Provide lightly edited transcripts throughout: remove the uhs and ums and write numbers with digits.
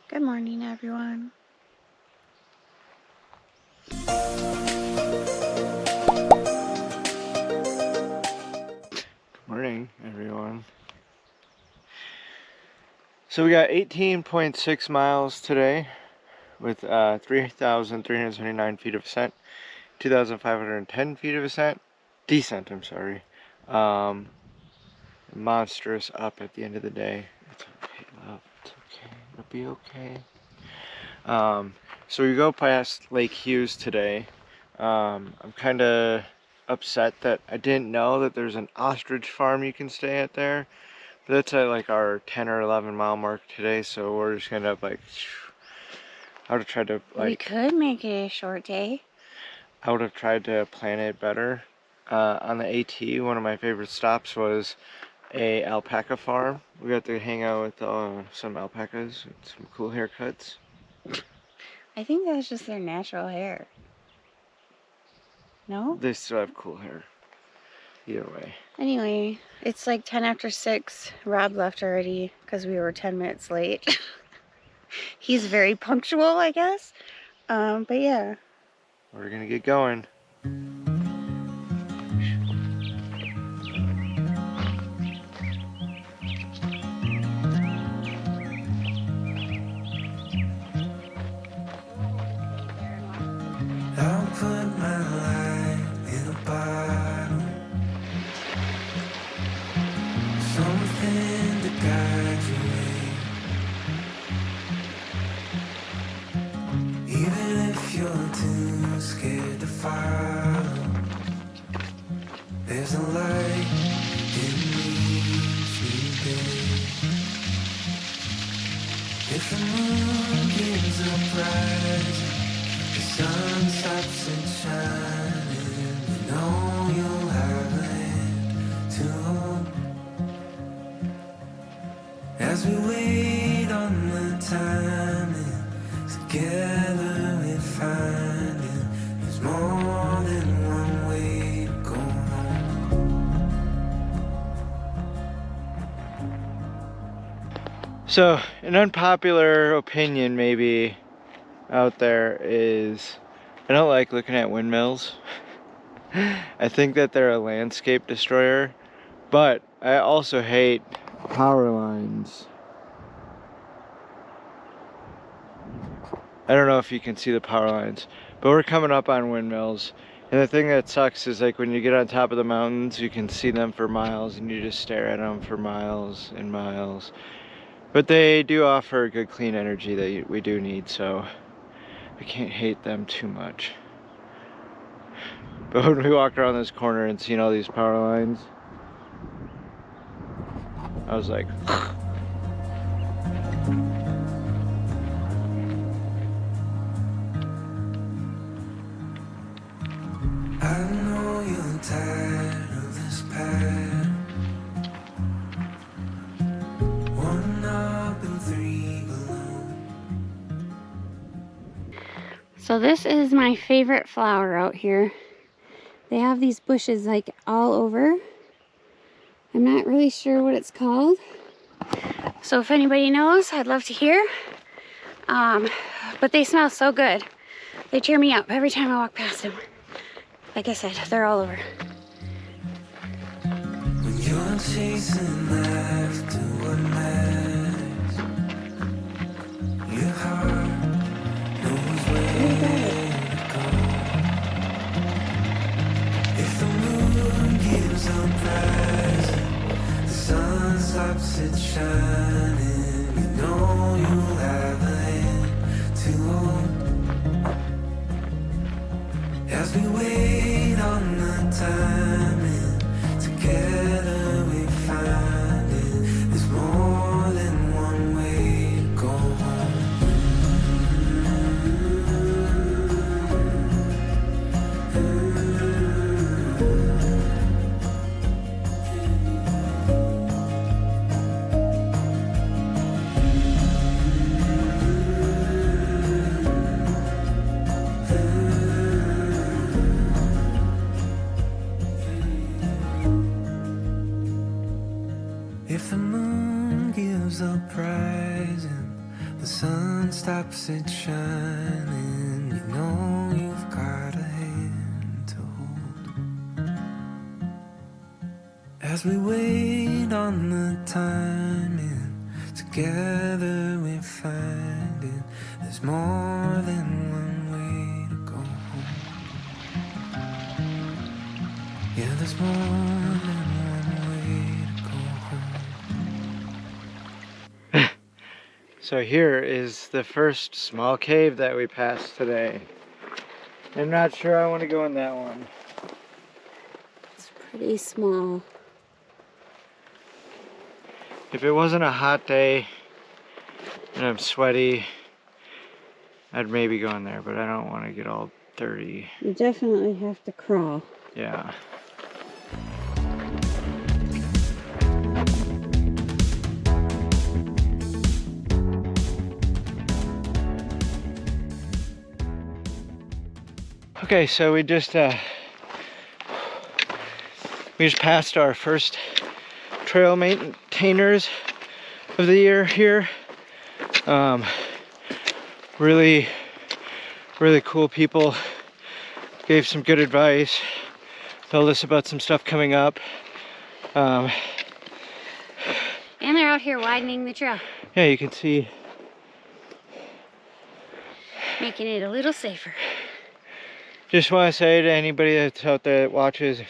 Good morning, everyone. Morning, everyone. So we got 18.6 miles today with 3,379 feet of ascent, 2,510 feet of descent, I'm sorry. Monstrous up at the end of the day. It's okay, love. It's okay. It'll be okay. So we go past Lake Hughes today. I'm kind of upset that I didn't know that there's an ostrich farm you can stay at there. But that's at like our 10 or 11 mile mark today, so we're just gonna like, I would have tried to like. We could make it a short day. I would have tried to plan it better. On the AT, one of my favorite stops was a alpaca farm. We got to hang out with some alpacas and some cool haircuts. I think that's just their natural hair. No? They still have cool hair. Either way. Anyway, it's like 10 after 6. Rob left already because we were 10 minutes late. He's very punctual, I guess. But yeah. We're gonna get going. I'll put my life in a bottle, something to guide you in. Even if you're too scared to follow, there's a light in each day. If the moon gives up rising, the sun stops it shining, you know you'll have a hand to hold. As we wait on the timing, together we find it. There's more than one way to go home. So, an unpopular opinion maybe out there is I don't like looking at windmills. I think that they're a landscape destroyer, but I also hate power lines. I don't know if you can see the power lines, but we're coming up on windmills, and the thing that sucks is like when you get on top of the mountains you can see them for miles and you just stare at them for miles and miles. But they do offer good clean energy that we do need, so I can't hate them too much. But when we walked around this corner and seen all these power lines, I was like, I know you're tired of this pattern. 1 up and 3 below. So this is my favorite flower out here. They have these bushes like all over. I'm not really sure what it's called. So if anybody knows, I'd love to hear. But they smell so good. They cheer me up every time I walk past them. Like I said, they're all over. When you're chasing after what matters, your heart knows where to go. If the moon gives up rising, the sun stops it shining, you know you'll have a hand to hold. As we wait on the timing, together we find it. There's more than one way to go home. sun stops it shining, you know you've got a hand to hold. As we wait on the timing, together we're finding there's more than one way to go home. Yeah, there's more than one way to go home. So here is the first small cave that we passed today. I'm not sure I want to go in that one. It's pretty small. If it wasn't a hot day and I'm sweaty, I'd maybe go in there, but I don't want to get all dirty. You definitely have to crawl. Yeah. Okay, so we just passed our first trail maintainers of the year here. Really cool people. Gave some good advice. Told us about some stuff coming up. And they're out here widening the trail. Yeah, you can see. Making it a little safer. Just want to say to anybody that's out there that watches, if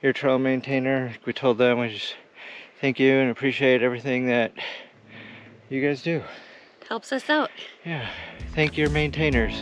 you're a trail maintainer, we told them, we just thank you and appreciate everything that you guys do. Helps us out. Yeah, thank your maintainers.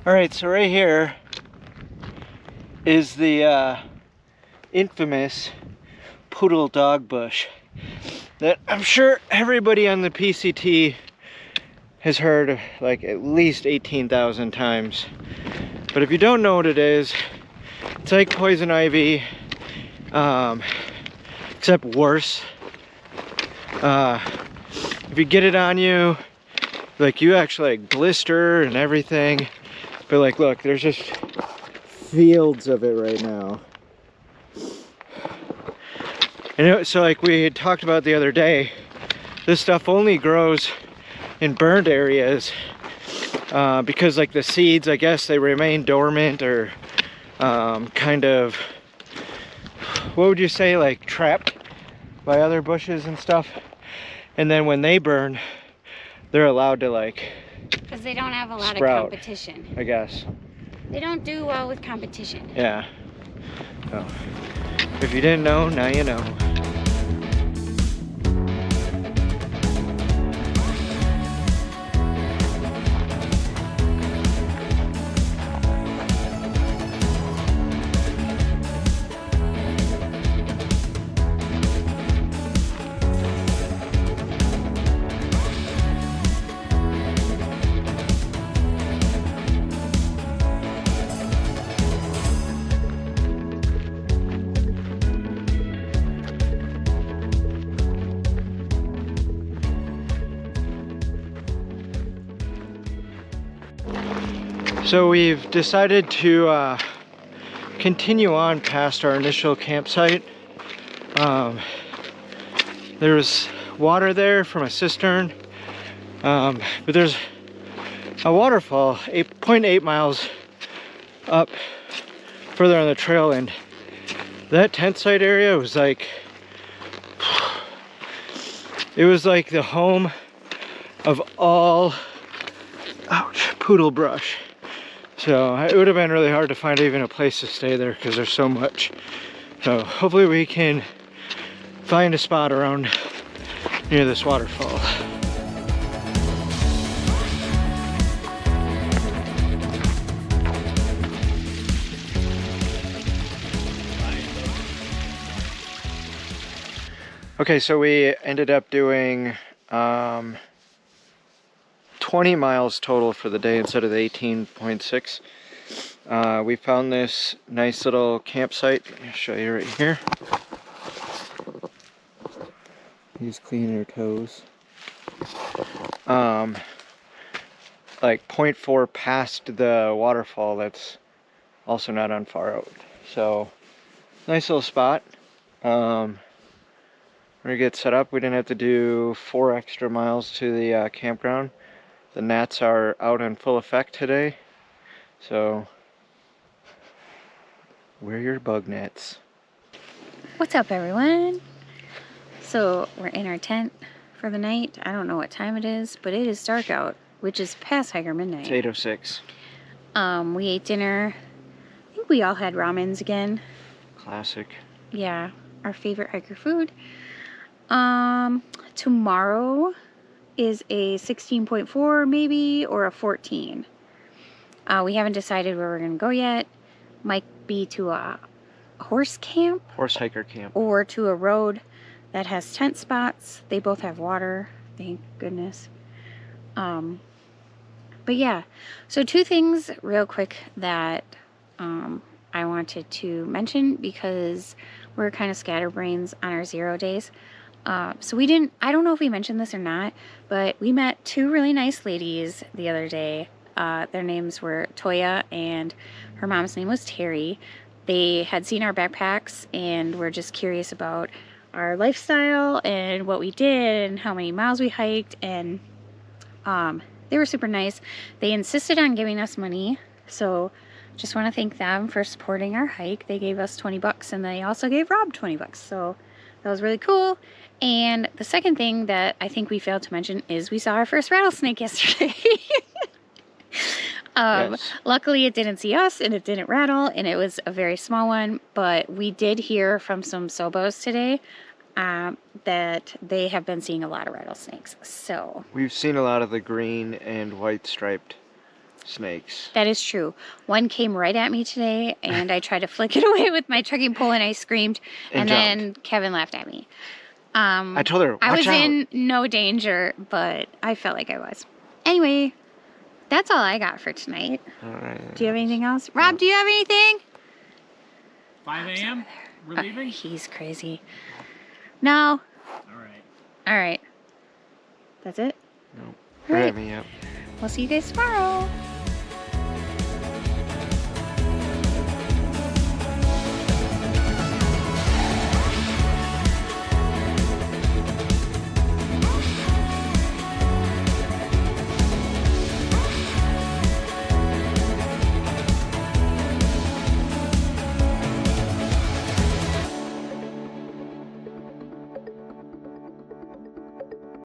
Alright, so right here is the infamous Poodle Dog Bush that I'm sure everybody on the PCT has heard of, like at least 18,000 times. But if you don't know what it is, it's like poison ivy, except worse. If you get it on you, like you actually like blister and everything. But like, look, there's just fields of it right now. And so like we had talked about the other day, this stuff only grows in burned areas because like the seeds, I guess they remain dormant or kind of, what would you say, like trapped by other bushes and stuff. And then when they burn, they're allowed to like Because they don't have a lot sprout, of competition. I guess. They don't do well with competition. Yeah. So, if you didn't know, now you know. So we've decided to continue on past our initial campsite. There's water there from a cistern, but there's a waterfall 8.8 miles up further on the trail, and that Tentsite area was like, it was like the home of all, ouch, poodle brush. So it would have been really hard to find even a place to stay there because there's so much. So hopefully we can find a spot around near this waterfall. Okay, so we ended up doing 20 miles total for the day instead of the 18.6. We found this nice little campsite. I'll show you right here. He's cleaning her toes. Like 0.4 past the waterfall that's also not on far out. So, nice little spot. We're gonna get set up. We didn't have to do 4 extra miles to the campground. The gnats are out in full effect today. So, wear your bug nets. What's up, everyone? So we're in our tent for the night. I don't know what time it is, but it is dark out, which is past hiker midnight. It's 8:06. We ate dinner. I think we all had ramens again. Classic. Yeah, our favorite hiker food. Tomorrow is a 16.4 maybe, or a 14. We haven't decided where we're gonna go yet. Might be to a horse camp. Horse hiker camp. Or to a road that has tent spots. They both have water, thank goodness. But yeah, so 2 things real quick that I wanted to mention because we're kind of scatterbrains on our 0 days. So we didn't, I don't know if we mentioned this or not, but we met 2 really nice ladies the other day. Their names were Toya and her mom's name was Terry. They had seen our backpacks and were just curious about our lifestyle and what we did and how many miles we hiked, and they were super nice. They insisted on giving us money, so just want to thank them for supporting our hike. They gave us 20 bucks and they also gave Rob 20 bucks, so that was really cool. And the second thing that I think we failed to mention is we saw our first rattlesnake yesterday. Yes. Luckily it didn't see us and it didn't rattle, and it was a very small one, but we did hear from some Sobos today that they have been seeing a lot of rattlesnakes. So We've seen a lot of the green and white striped snakes. that is true. One came right at me today and I tried to flick it away with my trekking pole and I screamed, and then Kevin laughed at me. I told her, watch I was out. in no danger, but I felt like I was. Anyway, that's all I got for tonight. All right. Do you have anything else? Rob, do you have anything? 5 a.m. We're leaving? He's crazy. No. All right. All right. That's it? No. Right. Hit me up. We'll see you guys tomorrow.